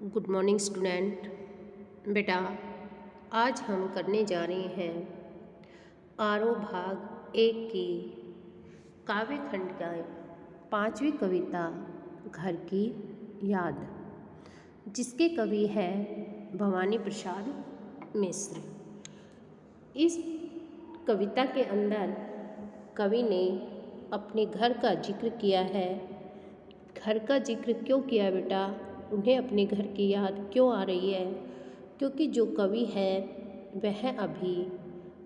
Good morning student. बेटा, आज हम करने जा रहे हैं आरो भाग 1 की काव्य खंड का 5वीं कविता घर की याद, जिसके कवि हैं भवानी प्रसाद मिश्र। इस कविता के अंदर कवि ने अपने घर का जिक्र किया है। घर का जिक्र क्यों किया बेटा? उन्हें अपने घर की याद क्यों आ रही है? क्योंकि जो कवि है वह अभी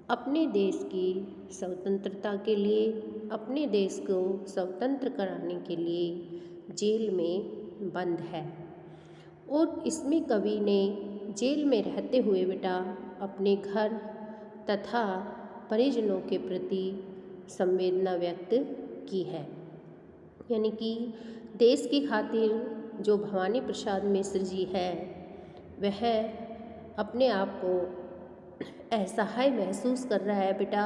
अपने देश की स्वतंत्रता के लिए, अपने देश को स्वतंत्र कराने के लिए जेल में बंद है। और इसमें कवि ने जेल में रहते हुए बेटा अपने घर तथा परिजनों के प्रति संवेदना व्यक्त की है। यानी कि देश की खातिर जो भवानी प्रसाद मिश्र जी है वह अपने आप को असहाय महसूस कर रहा है बेटा।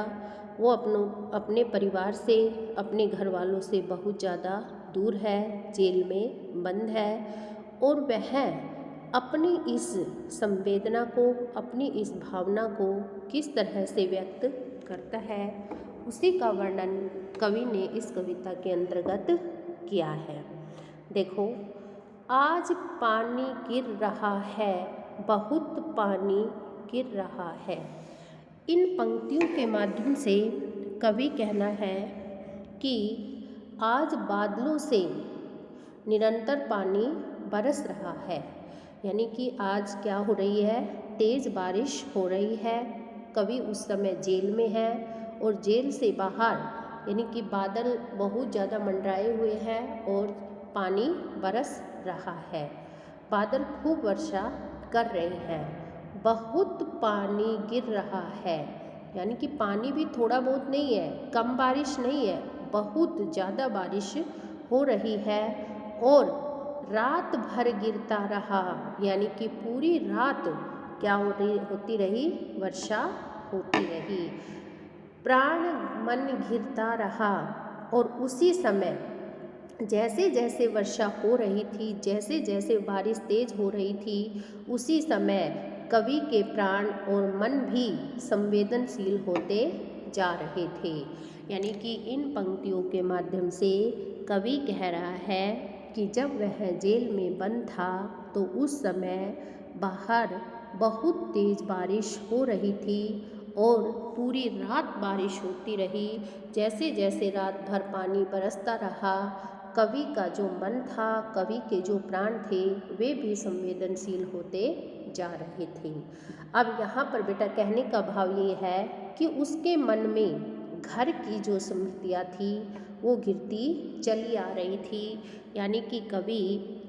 वो अपने परिवार से, अपने घर वालों से बहुत ज़्यादा दूर है, जेल में बंद है। और वह अपनी इस संवेदना को, अपनी इस भावना को किस तरह से व्यक्त करता है, उसी का वर्णन कवि ने इस कविता के अंतर्गत किया है। देखो, आज पानी गिर रहा है, बहुत पानी गिर रहा है। इन पंक्तियों के माध्यम से कवि कहना है कि आज बादलों से निरंतर पानी बरस रहा है। यानी कि आज क्या हो रही है? तेज़ बारिश हो रही है। कवि उस समय जेल में है और जेल से बाहर यानी कि बादल बहुत ज़्यादा मंडराए हुए हैं और पानी बरस रहा है। बादल खूब वर्षा कर रहे हैं। बहुत पानी गिर रहा है, यानी कि पानी भी थोड़ा बहुत नहीं है, कम बारिश नहीं है, बहुत ज़्यादा बारिश हो रही है। और रात भर गिरता रहा, यानी कि पूरी रात क्या होती रही? वर्षा होती रही। प्राण मन घिरता रहा। और उसी समय जैसे जैसे वर्षा हो रही थी, जैसे जैसे बारिश तेज हो रही थी, उसी समय कवि के प्राण और मन भी संवेदनशील होते जा रहे थे। यानी कि इन पंक्तियों के माध्यम से कवि कह रहा है कि जब वह जेल में बंद था तो उस समय बाहर बहुत तेज़ बारिश हो रही थी और पूरी रात बारिश होती रही। जैसे जैसे रात भर पानी बरसता रहा, कवि का जो मन था, कवि के जो प्राण थे, वे भी संवेदनशील होते जा रहे थे। अब यहाँ पर बेटा कहने का भाव ये है कि उसके मन में घर की जो स्मृतियाँ थी वो गिरती चली आ रही थी। यानी कि कवि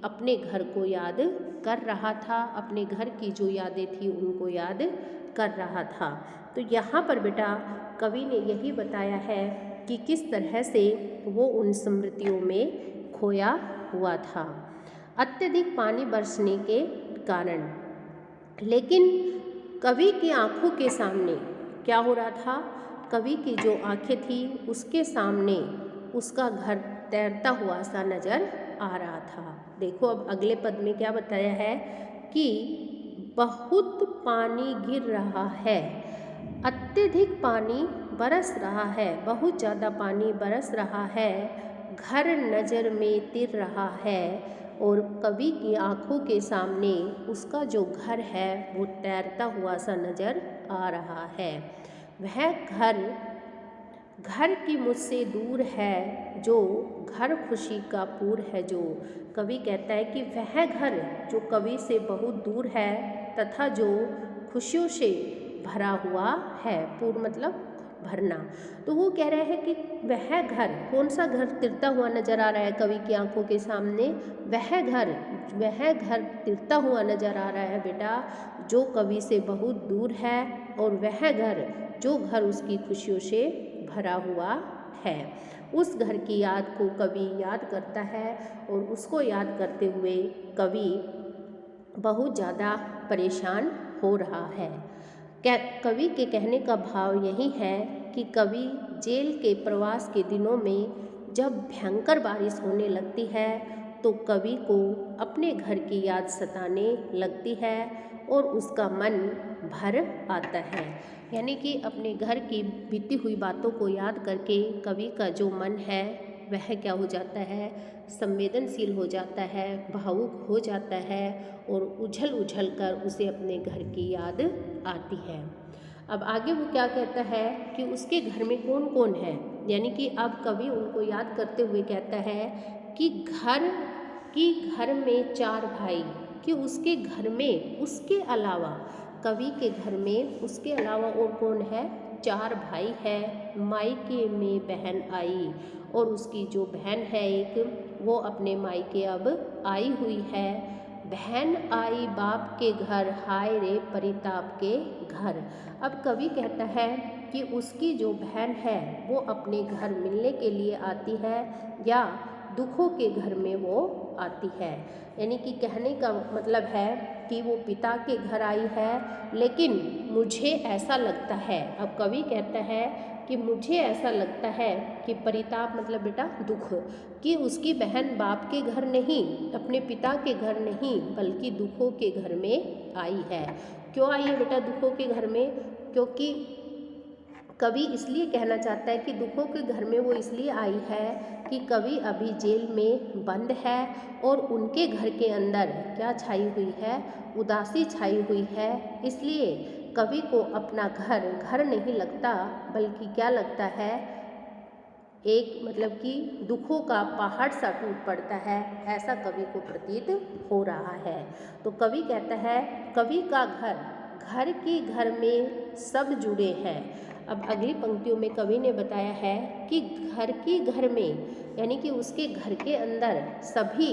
अपने घर को याद कर रहा था, अपने घर की जो यादें थी उनको याद कर रहा था। तो यहाँ पर बेटा कवि ने यही बताया है कि किस तरह से वो उन स्मृतियों में खोया हुआ था अत्यधिक पानी बरसने के कारण। लेकिन कवि की आंखों के सामने क्या हो रहा था? कवि की जो आंखें थी उसके सामने उसका घर तैरता हुआ सा नजर आ रहा था। देखो अब अगले पद में क्या बताया है कि बहुत पानी गिर रहा है, अत्यधिक पानी बरस रहा है, बहुत ज़्यादा पानी बरस रहा है, घर नज़र में तिर रहा है। और कवि की आंखों के सामने उसका जो घर है वो तैरता हुआ सा नज़र आ रहा है। वह घर की मुझसे दूर है, जो घर खुशी का पूर है। जो कवि कहता है कि वह घर जो कवि से बहुत दूर है तथा जो खुशियों से भरा हुआ है, पूर मतलब भरना। तो वो कह रहे हैं कि वह घर, कौन सा घर तिरता हुआ नजर आ रहा है कवि की आंखों के सामने? वह घर तिरता हुआ नजर आ रहा है बेटा, जो कवि से बहुत दूर है, और वह घर जो घर उसकी खुशियों से भरा हुआ है। उस घर की याद को कवि याद करता है और उसको याद करते हुए कवि बहुत ज़्यादा परेशान हो रहा है। कवि के कहने का भाव यही है कि कवि जेल के प्रवास के दिनों में जब भयंकर बारिश होने लगती है तो कवि को अपने घर की याद सताने लगती है और उसका मन भर आता है। यानी कि अपने घर की बीती हुई बातों को याद करके कवि का जो मन है वह क्या हो जाता है, संवेदनशील हो जाता है, भावुक हो जाता है और उछल उछल कर उसे अपने घर की याद आती है। अब आगे वो क्या कहता है कि उसके घर में कौन कौन है, यानी कि अब कवि उनको याद करते हुए कहता है कि घर में 4 भाई, कि उसके घर में उसके अलावा, कवि के घर में उसके अलावा और कौन है, 4 भाई है। मायके में बहन आई, और उसकी जो बहन है एक, वो अपने मायके अब आई हुई है। बहन आई बाप के घर, हाय रे परिताप के घर। अब कवि कहता है कि उसकी जो बहन है वो अपने घर मिलने के लिए आती है या दुखों के घर में वो आती है। यानी कि कहने का मतलब है कि वो पिता के घर आई है, लेकिन मुझे ऐसा लगता है, अब कवि कहता है कि मुझे ऐसा लगता है कि परिताप मतलब बेटा दुख, कि उसकी बहन बाप के घर नहीं, अपने पिता के घर नहीं, बल्कि दुखों के घर में आई है। क्यों आई है बेटा दुखों के घर में? क्योंकि कवि इसलिए कहना चाहता है कि दुखों के घर में वो इसलिए आई है कि कवि अभी जेल में बंद है और उनके घर के अंदर क्या छाई हुई है, उदासी छाई हुई है। इसलिए कवि को अपना घर नहीं लगता, बल्कि क्या लगता है, एक मतलब कि दुखों का पहाड़ सा टूट पड़ता है, ऐसा कवि को प्रतीत हो रहा है। तो कवि कहता है कवि का घर की घर में सब जुड़े हैं। अब अगली पंक्तियों में कवि ने बताया है कि घर में, यानी कि उसके घर के अंदर सभी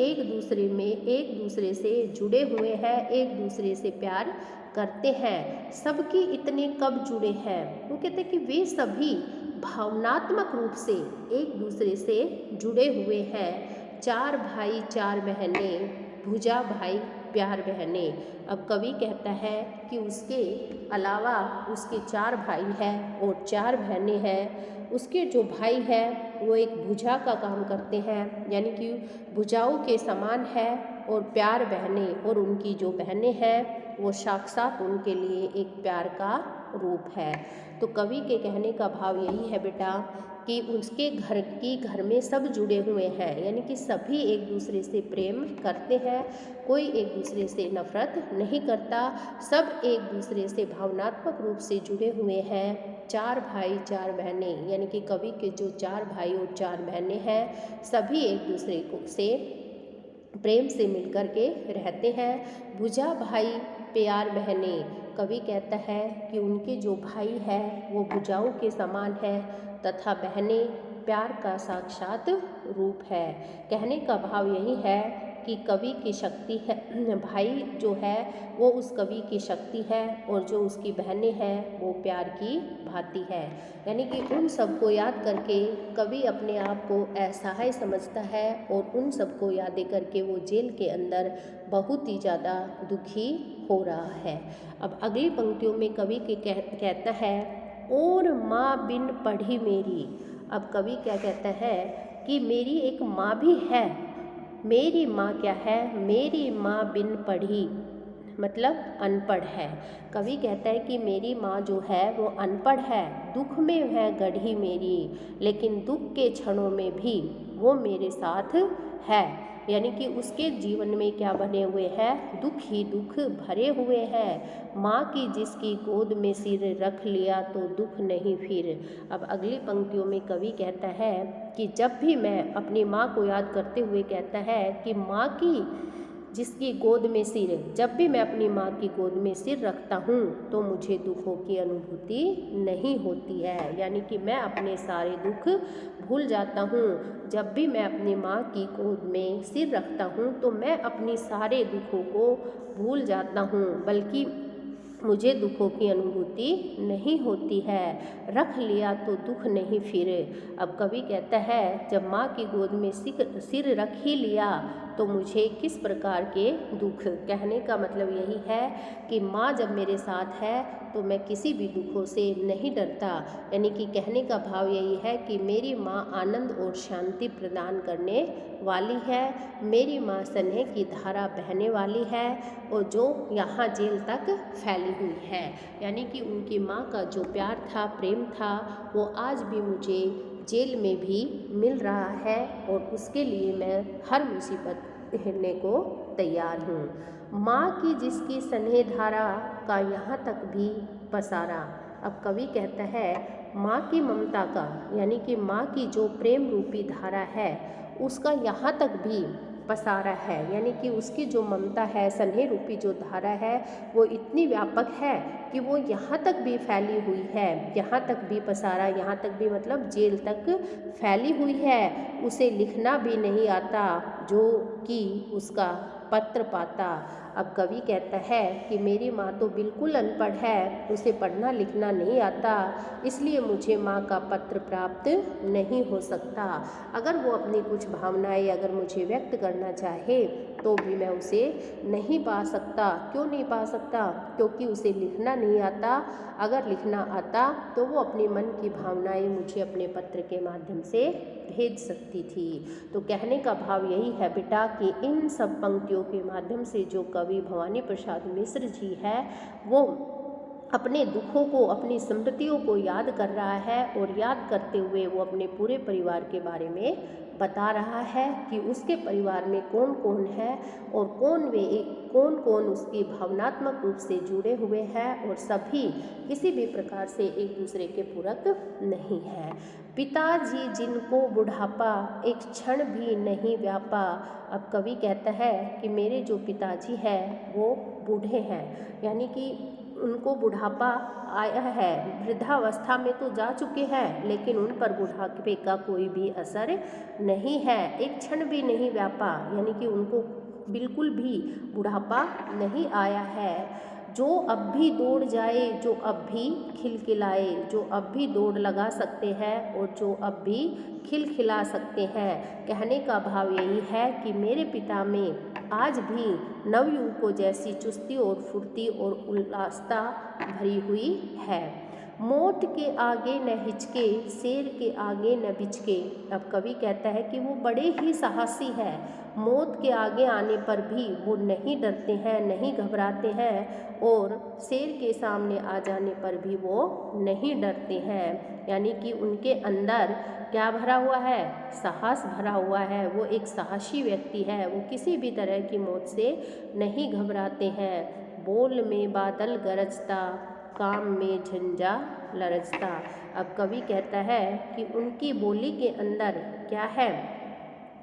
एक दूसरे से जुड़े हुए हैं, एक दूसरे से प्यार करते हैं। सबकी इतने कब जुड़े हैं? वो कहते हैं कि वे सभी भावनात्मक रूप से एक दूसरे से जुड़े हुए हैं। 4 भाई 4 बहनें, भुजा भाई प्यार बहनें। अब कवि कहता है कि उसके अलावा उसके 4 भाई हैं और 4 बहनें हैं। उसके जो भाई हैं वो एक भुजा का काम करते हैं, यानी कि भुजाओं के समान है, और प्यार बहनें, और उनकी जो बहनें हैं वो साक्षात उनके लिए एक प्यार का रूप है। तो कवि के कहने का भाव यही है बेटा कि उसके घर में सब जुड़े हुए हैं, यानी कि सभी एक दूसरे से प्रेम करते हैं, कोई एक दूसरे से नफरत नहीं करता, सब एक दूसरे से भावनात्मक रूप से जुड़े हुए हैं। 4 भाई 4 बहनें, यानी कि कवि के जो 4 भाई और 4 बहनें हैं, सभी एक दूसरे से प्रेम से मिलकर के रहते हैं। भुजा भाई प्यार बहनें, कवि कहता है कि उनके जो भाई है वो भुजाओं के समान है तथा बहनें प्यार का साक्षात रूप है। कहने का भाव यही है कि कवि की शक्ति है, भाई जो है वो उस कवि की शक्ति है, और जो उसकी बहनें हैं वो प्यार की भांति है। यानी कि उन सबको याद करके कवि अपने आप को असहाय समझता है, और उन सबको यादें करके वो जेल के अंदर बहुत ही ज़्यादा दुखी हो रहा है। अब अगली पंक्तियों में कवि कहता है और माँ बिन पढ़ी मेरी। अब कवि क्या कहता है कि मेरी एक माँ भी है। मेरी माँ क्या है? मेरी माँ बिन पढ़ी मतलब अनपढ़ है। कवि कहता है कि मेरी माँ जो है वो अनपढ़ है, दुख में है गढ़ी मेरी, लेकिन दुख के क्षणों में भी वो मेरे साथ है। यानी कि उसके जीवन में क्या बने हुए हैं? दुख ही दुख भरे हुए हैं। माँ की जिसकी गोद में सिर रख लिया तो दुख नहीं फिर। अब अगली पंक्तियों में कवि कहता है कि जब भी मैं अपनी माँ को याद करते हुए कहता है कि माँ की जिसकी गोद में सिर, जब भी मैं अपनी माँ की गोद में सिर रखता हूँ तो मुझे दुखों की अनुभूति नहीं होती है। यानी कि मैं अपने सारे दुख भूल जाता हूँ। जब भी मैं अपनी माँ की गोद में सिर रखता हूँ तो मैं अपनी सारे दुखों को भूल जाता हूँ, बल्कि मुझे दुखों की अनुभूति नहीं होती है। रख लिया तो दुख नहीं फिर। अब कवि कहता है जब माँ की गोद में सिर रख ही लिया तो मुझे किस प्रकार के दुख। कहने का मतलब यही है कि माँ जब मेरे साथ है तो मैं किसी भी दुखों से नहीं डरता। यानी कि कहने का भाव यही है कि मेरी माँ आनंद और शांति प्रदान करने वाली है, मेरी माँ स्नेह की धारा बहने वाली है और जो यहाँ जेल तक फैली हुई है। यानी कि उनकी माँ का जो प्यार था, प्रेम था, वो आज भी मुझे जेल में भी मिल रहा है और उसके लिए मैं हर मुसीबत झेलने को तैयार हूँ। माँ की जिसकी स्नेह धारा का यहाँ तक भी पसारा। अब कवि कहता है माँ की ममता का, यानी कि माँ की जो प्रेम रूपी धारा है उसका यहाँ तक भी पसारा है। यानी कि उसकी जो ममता है, स्नेह रूपी जो धारा है, वो इतनी व्यापक है कि वो यहाँ तक भी फैली हुई है, यहाँ तक भी पसारा, यहाँ तक भी मतलब जेल तक फैली हुई है। उसे लिखना भी नहीं आता जो कि उसका पत्र पाता। अब कवि कहता है कि मेरी माँ तो बिल्कुल अनपढ़ है, उसे पढ़ना लिखना नहीं आता, इसलिए मुझे माँ का पत्र प्राप्त नहीं हो सकता। अगर वो अपनी कुछ भावनाएं अगर मुझे व्यक्त करना चाहे तो भी मैं उसे नहीं पा सकता। क्यों नहीं पा सकता? क्योंकि उसे लिखना नहीं आता। अगर लिखना आता तो वो अपने मन की भावनाएं मुझे अपने पत्र के माध्यम से भेज सकती थी। तो कहने का भाव यही है बेटा कि इन सब पंक्तियों के माध्यम से जो कवि भवानी प्रसाद मिश्र जी है वो अपने दुखों को, अपनी स्मृतियों को याद कर रहा है और याद करते हुए वो अपने पूरे परिवार के बारे में बता रहा है कि उसके परिवार में कौन कौन है और कौन कौन उसकी भावनात्मक रूप से जुड़े हुए हैं और सभी किसी भी प्रकार से एक दूसरे के पूरक नहीं है। पिताजी जिनको बुढ़ापा एक क्षण भी नहीं व्यापा। अब कवि कहता है कि मेरे जो पिताजी हैं वो बूढ़े हैं, यानी कि उनको बुढ़ापा आया है, वृद्धावस्था में तो जा चुके हैं लेकिन उन पर बुढ़ापे का कोई भी असर नहीं है, एक क्षण भी नहीं व्यापा, यानी कि उनको बिल्कुल भी बुढ़ापा नहीं आया है। जो अब भी दौड़ जाए, जो अब भी खिलखिलाए, जो अब भी दौड़ लगा सकते हैं और जो अब भी खिलखिला सकते हैं। कहने का भाव यही है कि मेरे पिता में आज भी नवयुवकों जैसी चुस्ती और फुर्ती और उल्लासता भरी हुई है। मोट के आगे न हिचके, शेर के आगे न बिचके। अब कवि कहता है कि वो बड़े ही साहसी हैं, मौत के आगे आने पर भी वो नहीं डरते हैं, नहीं घबराते हैं और शेर के सामने आ जाने पर भी वो नहीं डरते हैं। यानी कि उनके अंदर क्या भरा हुआ है? साहस भरा हुआ है। वो एक साहसी व्यक्ति है, वो किसी भी तरह की मौत से नहीं घबराते हैं। बोल में बादल गरजता, काम में झंझा लरजता। अब कवि कहता है कि उनकी बोली के अंदर क्या है?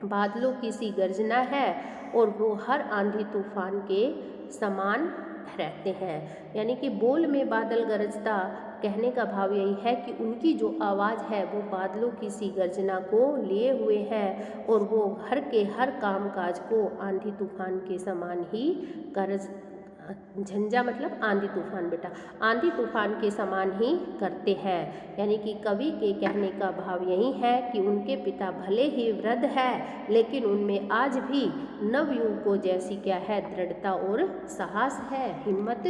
बादलों की सी गर्जना है और वो हर आंधी तूफान के समान रहते हैं। यानी कि बोल में बादल गरजता, कहने का भाव यही है कि उनकी जो आवाज़ है वो बादलों की सी गर्जना को लिए हुए है और वो घर के हर काम काज को आंधी तूफान के समान ही गरज, झंझा मतलब आंधी तूफान बेटा, आंधी तूफान के समान ही करते हैं। यानी कि कवि के कहने का भाव यही है कि उनके पिता भले ही वृद्ध है लेकिन उनमें आज भी नवयुवकों जैसी क्या है? दृढ़ता और साहस है, हिम्मत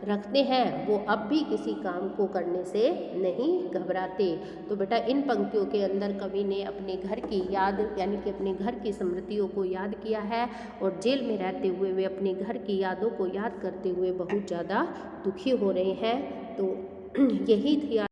रखते हैं। वो अब भी किसी काम को करने से नहीं घबराते। तो बेटा इन पंक्तियों के अंदर कवि ने अपने घर की याद, यानी कि अपने घर की स्मृतियों को याद किया है और जेल में रहते हुए वे अपने घर की यादों को याद करते हुए बहुत ज़्यादा दुखी हो रहे हैं। तो यही थी